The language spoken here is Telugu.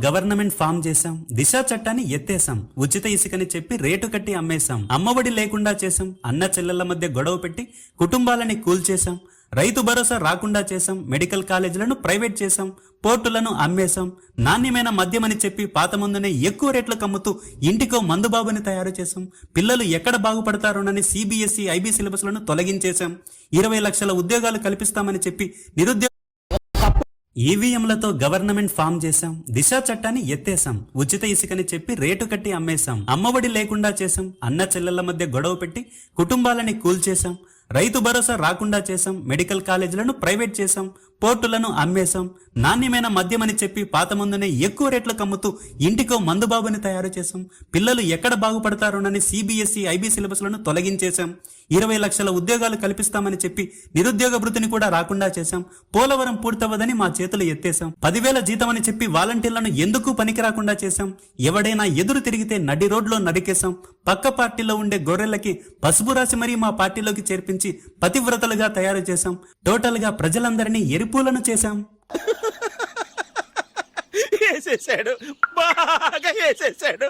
గవర్నమెంట్ ఫామ్ చేశాం, దిశ చట్టాన్ని ఎత్తేసాం, ఉచిత ఇసుకని చెప్పి రేటు కట్టి అమ్మేశాం, అమ్మఒడి లేకుండా చేశాం, అన్న చెల్లెళ్ల మధ్య గొడవ పెట్టి కుటుంబాలని కూల్చేశాం, రైతు భరోసా రాకుండా చేశాం, మెడికల్ కాలేజీలను ప్రైవేట్ చేశాం, పోర్టులను అమ్మేశాం, నాణ్యమైన మద్యమని చెప్పి పాత మందునే ఎక్కువ రేట్లకు అమ్ముతూ ఇంటికో మందుబాబుని తయారు చేశాం, పిల్లలు ఎక్కడ బాగుపడతారోనని సిబిఎస్ఈ ఐబీ సిలబస్లను తొలగించేశాం, 20 లక్షల ఉద్యోగాలు కల్పిస్తామని చెప్పి నిరుద్యోగ ఈవీఎంలతో గవర్నమెంట్ ఫామ్ చేశాం, దిశ చట్టాన్ని ఎత్తేసాం, ఉచిత ఇసుకని చెప్పి రేటు కట్టి అమ్మేశాం, అమ్మఒడి లేకుండా చేశాం, అన్న చెల్లెళ్ల మధ్య గొడవ పెట్టి కుటుంబాలని కూల్చేశాం, రైతు భరోసా రాకుండా చేశాం, మెడికల్ కాలేజీలను ప్రైవేట్ చేశాం, పోర్టులను అమ్మేశాం, నాణ్యమైన మద్యమని చెప్పి పాత మందునే ఎక్కువ రేట్లకు అమ్ముతూ ఇంటికో మందుబాబుని తయారు చేశాం, పిల్లలు ఎక్కడ బాగుపడతారోనని సిబిఎస్ఈ ఐబీ సిలబస్లను తొలగించేశాం, 20 లక్షల ఉద్యోగాలు కల్పిస్తామని చెప్పి నిరుద్యోగ భృతిని కూడా రాకుండా చేశాం, పోలవరం పూర్తవదని మా చేతులు ఎత్తేశాం, 10,000 జీతం అని చెప్పి వాలంటీర్లను ఎందుకు పనికి రాకుండా చేశాం, ఎవడైనా ఎదురు తిరిగితే నడి రోడ్లో నరికేశాం, పక్క పార్టీలో ఉండే గొర్రెలకి పసుపు రాసి మరీ మా పార్టీలోకి చేర్పించి పతివ్రతలుగా తయారు చేశాం, టోటల్ గా ప్రజలందరినీ ఎరిపూలను చేశాం. వేసేసాడు, బాగా వేసేసాడు.